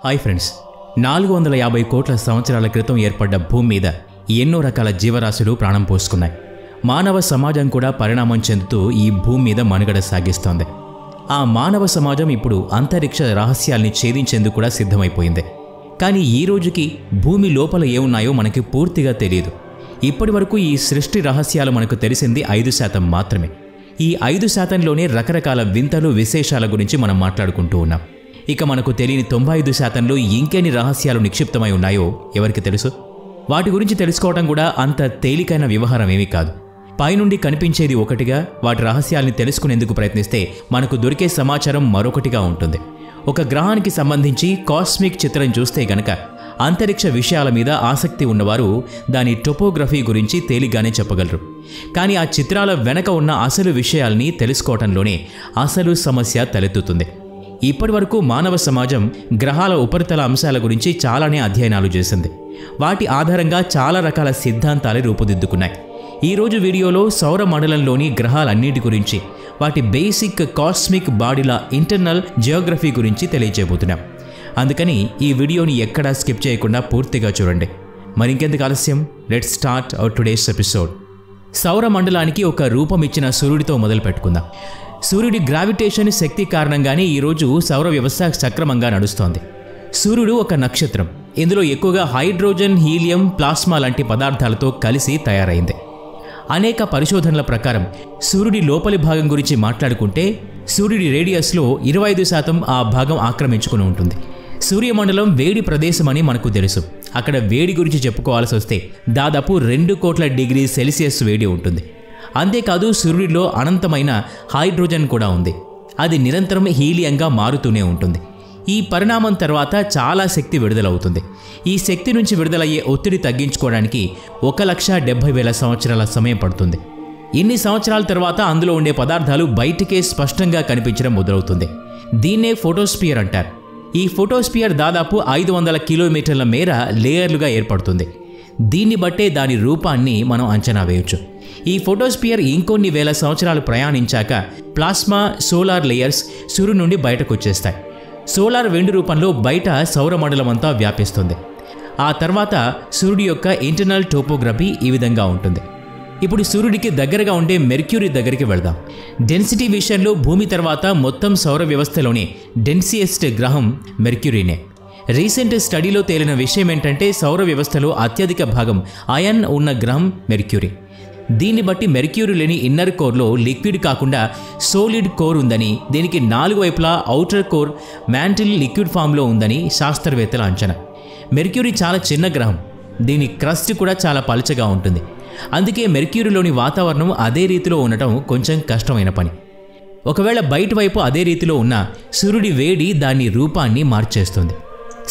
Hi friends, 450 కోట్ల సంవత్సరాల క్రితం ఏర్పడ్డ భూమి మీద ఎన్నో రకాల జీవరాశులు ప్రాణం పోసుకున్నాయి. మానవ సమాజం కూడా పరిణామం చెందుతూ ఈ భూమి మీద మనుగడ సాగిస్తోంది. ఆ మానవ సమాజం ఇప్పుడు అంతరిక్ష రహస్యాల్ని ఛేదించేందుకు కూడా సిద్ధమైపోయింది. కానీ ఈ రోజుకి భూమి లోపల ఏమున్నాయో మనకి పూర్తిగా తెలియదు. ఇప్పటి వరకు ఈ సృష్టి రహస్యాలు మనకు తెలిసింది 5% మాత్రమే. ఈ 5%లోనే రకరకాల వింతలు విశేషాల గురించి మనం మాట్లాడుకుంటూ ఉన్నాం. ఇక మనకు తెలియని 95%లో ఇంకెన్ని రహస్యాలు నిక్షిప్తమై ఉన్నాయో ఎవరికి తెలుసు? వాటి గురించి తెలుసుకోవడం కూడా అంత తేలికైన వ్యవహారం ఏమీ కాదు. పైనుండి కనిపించేది ఒకటిగా, వాటి రహస్యాల్ని తెలుసుకునేందుకు ప్రయత్నిస్తే మనకు దొరికే సమాచారం మరొకటిగా ఉంటుంది. ఒక గ్రహానికి సంబంధించి కాస్మిక్ చిత్రం చూస్తే గనక అంతరిక్ష విషయాల మీద ఆసక్తి ఉన్నవారు దాని టోపోగ్రఫీ గురించి తేలిగ్గానే చెప్పగలరు. కానీ ఆ చిత్రాల వెనక ఉన్న అసలు విషయాల్ని తెలుసుకోవటంలోనే అసలు సమస్య తలెత్తుతుంది. ఇప్పటి వరకు మానవ సమాజం గ్రహాల ఉపరితల అంశాల గురించి చాలానే అధ్యయనాలు చేసింది. వాటి ఆధారంగా చాలా రకాల సిద్ధాంతాలు రూపుదిద్దుకున్నాయి. ఈరోజు వీడియోలో సౌర మండలంలోని గ్రహాలన్నిటి గురించి, వాటి బేసిక్ కాస్మిక్ బాడీల ఇంటర్నల్ జియోగ్రఫీ గురించి తెలియజేయబోతున్నాం. అందుకని ఈ వీడియోని ఎక్కడా స్కిప్ చేయకుండా పూర్తిగా చూడండి. మరింకెందుకు ఆలస్యం, let's start our today's episode. సౌర మండలానికి ఒక రూపం ఇచ్చిన సూర్యుడితో మొదలు పెట్టుకుందాం. సూర్యుడి గ్రావిటేషన్ శక్తి కారణంగానే ఈరోజు సౌర వ్యవస్థ సక్రమంగా నడుస్తోంది. సూర్యుడు ఒక నక్షత్రం. ఇందులో ఎక్కువగా హైడ్రోజన్, హీలియం, ప్లాస్మా లాంటి పదార్థాలతో కలిసి తయారైంది. అనేక పరిశోధనల ప్రకారం సూర్యుడి లోపలి భాగం గురించి మాట్లాడుకుంటే సూర్యుడి రేడియస్లో 25% ఆ భాగం ఆక్రమించుకుని ఉంటుంది. సూర్యమండలం వేడి ప్రదేశం అని మనకు తెలుసు. అక్కడ వేడి గురించి చెప్పుకోవాల్సి వస్తే దాదాపు 2 కోట్ల డిగ్రీ సెల్సియస్ వేడి ఉంటుంది. అంతేకాదు సూర్యుడిలో అనంతమైన హైడ్రోజన్ కూడా ఉంది. అది నిరంతరం హీలియంగా మారుతూనే ఉంటుంది. ఈ పరిణామం తర్వాత చాలా శక్తి విడుదలవుతుంది. ఈ శక్తి నుంచి విడుదలయ్యే ఒత్తిడి తగ్గించుకోవడానికి 1,70,000 సంవత్సరాల సమయం పడుతుంది. ఇన్ని సంవత్సరాల తర్వాత అందులో ఉండే పదార్థాలు బయటికే స్పష్టంగా కనిపించడం మొదలవుతుంది. దీన్నే ఫోటోస్పియర్ అంటారు. ఈ ఫోటోస్పియర్ దాదాపు 500 కిలోమీటర్ల మేర లేయర్లుగా ఏర్పడుతుంది. దీన్ని బట్టే దాని రూపాన్ని మనం అంచనా వేయొచ్చు. ఈ ఫోటోస్పియర్ ఇంకొన్ని వేల సంవత్సరాలు ప్రయాణించాక ప్లాస్మా, సోలార్ లేయర్స్ సూర్యుడి నుండి బయటకు వచ్చేస్తాయి. సోలార్ వెండి రూపంలో బయట సౌరమండలం అంతా వ్యాపిస్తుంది. ఆ తర్వాత సూర్యుడి యొక్క ఇంటర్నల్ టోపోగ్రఫీ ఈ విధంగా ఉంటుంది. ఇప్పుడు సూర్యుడికి దగ్గరగా ఉండే మెర్క్యూరీ దగ్గరికి వెళ్దాం. డెన్సిటీ విషయంలో భూమి తర్వాత మొత్తం సౌర వ్యవస్థలోనే డెన్సియెస్ట్ గ్రహం మెర్క్యూరీనే. రీసెంట్ స్టడీలో తేలిన విషయం ఏంటంటే సౌర వ్యవస్థలో అత్యధిక భాగం అయన్ ఉన్న గ్రహం మెర్క్యూరీ. దీన్ని బట్టి మెర్క్యూరీ లేని ఇన్నర్ కోర్లో లిక్విడ్ కాకుండా సోలిడ్ కోర్ ఉందని, దీనికి 4 వైపులా ఔటర్ కోర్ మ్యాంటిల్ లిక్విడ్ ఫామ్లో ఉందని శాస్త్రవేత్తల అంచనా. మెర్క్యూరీ చాలా చిన్న గ్రహం. దీని క్రస్ట్ కూడా చాలా పలచగా ఉంటుంది. అందుకే మెర్క్యూరీలోని వాతావరణం అదే రీతిలో ఉండటం కొంచెం కష్టమైన పని. ఒకవేళ బయట వైపు అదే రీతిలో ఉన్నా సూర్యుడి వేడి దాని రూపాన్ని మార్చేస్తుంది.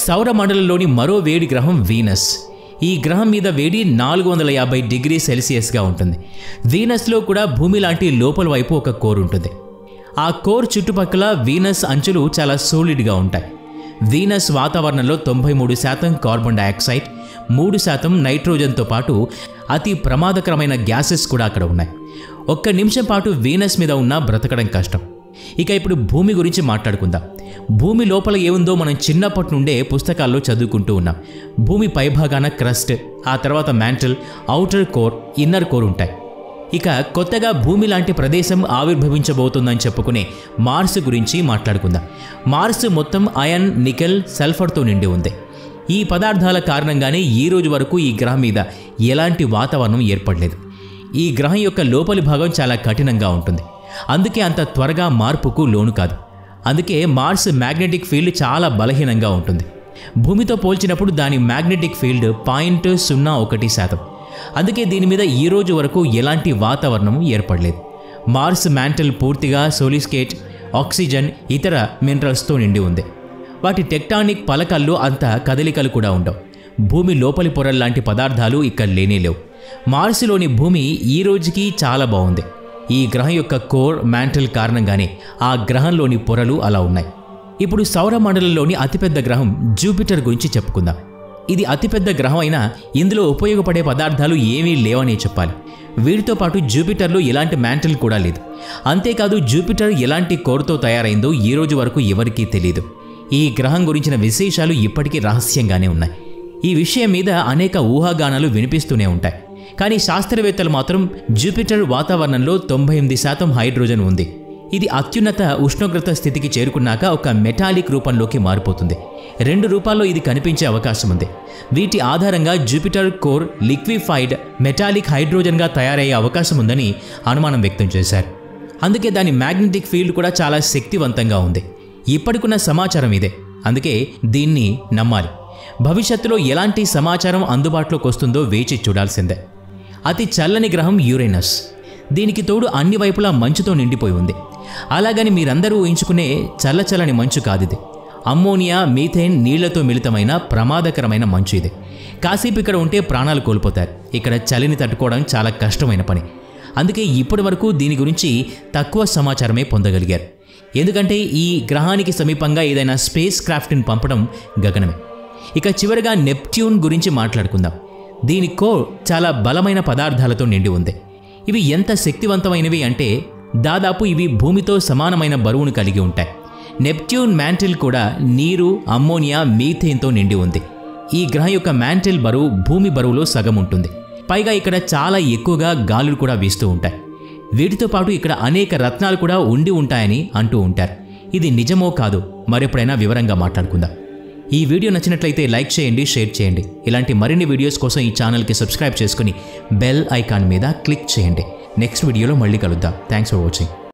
సౌర మండలంలోని మరో వేడి గ్రహం వీనస్. ఈ గ్రహం మీద వేడి 450 డిగ్రీ సెల్సియస్గా ఉంటుంది. వీనస్లో కూడా భూమి లాంటి లోపల వైపు ఒక కోర్ ఉంటుంది. ఆ కోర్ చుట్టుపక్కల వీనస్ అంచులు చాలా సోలిడ్గా ఉంటాయి. వీనస్ వాతావరణంలో 93% కార్బన్ డయాక్సైడ్, 3% నైట్రోజన్తో పాటు అతి ప్రమాదకరమైన గ్యాసెస్ కూడా అక్కడ ఉన్నాయి. 1 నిమిషం పాటు వీనస్ మీద ఉన్నా బ్రతకడం కష్టం. ఇక ఇప్పుడు భూమి గురించి మాట్లాడుకుందాం. భూమి లోపల ఏముందో మనం చిన్నప్పటి నుండే పుస్తకాల్లో చదువుకుంటూ ఉన్నాం. భూమి పైభాగాన క్రస్ట్, ఆ తర్వాత mantle, outer core, inner core ఉంటాయి. ఇక కొత్తగా భూమి లాంటి ప్రదేశం ఆవిర్భవించబోతుందని చెప్పుకునే మార్స్ గురించి మాట్లాడుకుందాం. మార్స్ మొత్తం అయన్, నికెల్, సల్ఫర్తో నిండి ఉంది. ఈ పదార్థాల కారణంగానే ఈ రోజు వరకు ఈ గ్రహం మీద ఎలాంటి వాతావరణం ఏర్పడలేదు. ఈ గ్రహం యొక్క లోపలి భాగం చాలా కఠినంగా ఉంటుంది. అందుకే అంత త్వరగా మార్పుకు లోను కాదు. అందుకే మార్స్ మ్యాగ్నెటిక్ ఫీల్డ్ చాలా బలహీనంగా ఉంటుంది. భూమితో పోల్చినప్పుడు దాని మ్యాగ్నెటిక్ ఫీల్డ్ 0.01%. అందుకే దీని మీద ఈ రోజు వరకు ఎలాంటి వాతావరణం ఏర్పడలేదు. మార్స్ మ్యాంటిల్ పూర్తిగా సోలిస్కేట్, ఆక్సిజన్, ఇతర మినరల్స్తో నిండి ఉంది. వాటి టెక్టానిక్ పలకల్లో అంత కదలికలు కూడా ఉండవు. భూమి లోపలి పొరల్లాంటి పదార్థాలు ఇక్కడ లేనేలేవు. మార్స్లోని భూమి ఈ రోజుకి చాలా బాగుంది. ఈ గ్రహం యొక్క కోర్, మ్యాంటిల్ కారణంగానే ఆ గ్రహంలోని పొరలు అలా ఉన్నాయి. ఇప్పుడు సౌర మండలంలోని అతిపెద్ద గ్రహం జూపిటర్ గురించి చెప్పుకుందాం. ఇది అతిపెద్ద గ్రహం అయినా ఇందులో ఉపయోగపడే పదార్థాలు ఏమీ లేవనే చెప్పాలి. వీటితో పాటు జూపిటర్లో ఎలాంటి మ్యాంటిల్ కూడా లేదు. అంతేకాదు జూపిటర్ ఎలాంటి కోర్తో తయారైందో ఈ రోజు వరకు ఎవరికీ తెలియదు. ఈ గ్రహం గురించిన విశేషాలు ఇప్పటికీ రహస్యంగానే ఉన్నాయి. ఈ విషయం మీద అనేక ఊహాగానాలు వినిపిస్తూనే ఉంటాయి. కానీ శాస్త్రవేత్తలు మాత్రం జూపిటర్ వాతావరణంలో 98% హైడ్రోజన్ ఉంది. ఇది అత్యున్నత ఉష్ణోగ్రత స్థితికి చేరుకున్నాక ఒక మెటాలిక్ రూపంలోకి మారిపోతుంది. 2 రూపాల్లో ఇది కనిపించే అవకాశం ఉంది. వీటి ఆధారంగా జూపిటర్ కోర్ లిక్విఫైడ్ మెటాలిక్ హైడ్రోజన్గా తయారయ్యే అవకాశం ఉందని అనుమానం వ్యక్తం చేశారు. అందుకే దాని మ్యాగ్నెటిక్ ఫీల్డ్ కూడా చాలా శక్తివంతంగా ఉంది. ఇప్పటికున్న సమాచారం ఇదే. అందుకే దీన్ని నమ్మాలి. భవిష్యత్తులో ఎలాంటి సమాచారం అందుబాటులోకి వస్తుందో వేచి చూడాల్సిందే. అతి చల్లని గ్రహం యురేనస్. దీనికి తోడు అన్ని వైపులా మంచుతో నిండిపోయి ఉంది. అలాగని మీరందరూ ఊహించుకునే చల్లచల్లని మంచు కాదిది. అమ్మోనియా, మీథేన్ నీళ్లతో మిళితమైన ప్రమాదకరమైన మంచు ఇది. కాసేపు ఇక్కడ ఉంటే ప్రాణాలు కోల్పోతారు. ఇక్కడ చలిని తట్టుకోవడం చాలా కష్టమైన పని. అందుకే ఇప్పటి వరకు దీని గురించి తక్కువ సమాచారమే పొందగలిగారు. ఎందుకంటే ఈ గ్రహానికి సమీపంగా ఏదైనా స్పేస్ క్రాఫ్ట్ని పంపడం గగనమే. ఇక చివరిగా నెప్ట్యూన్ గురించి మాట్లాడుకుందాం. దీని కోర్ చాలా బలమైన పదార్థాలతో నిండి ఉంది. ఇవి ఎంత శక్తివంతమైనవి అంటే దాదాపు ఇవి భూమితో సమానమైన బరువును కలిగి ఉంటాయి. నెప్ట్యూన్ మ్యాంటిల్ కూడా నీరు, అమ్మోనియా, మీథేన్తో నిండి ఉంది. ఈ గ్రహం యొక్క మ్యాంటిల్ బరువు భూమి బరువులో సగం ఉంటుంది. పైగా ఇక్కడ చాలా ఎక్కువగా గాలులు కూడా వీస్తూ ఉంటాయి. వీటితో పాటు ఇక్కడ అనేక రత్నాలు కూడా ఉండి ఉంటాయని అంటూ ఉంటారు. ఇది నిజమో కాదో మరెప్పుడైనా వివరంగా మాట్లాడుకుందాం. ఈ వీడియో నచ్చినట్లయితే లైక్ చేయండి, షేర్ చేయండి. ఇలాంటి మరిన్ని వీడియోస్ కోసం ఈ ఛానల్కి సబ్స్క్రైబ్ చేసుకుని బెల్ ఐకాన్ మీద క్లిక్ చేయండి. నెక్స్ట్ వీడియోలో మళ్ళీ కలుద్దాం. Thanks for watching.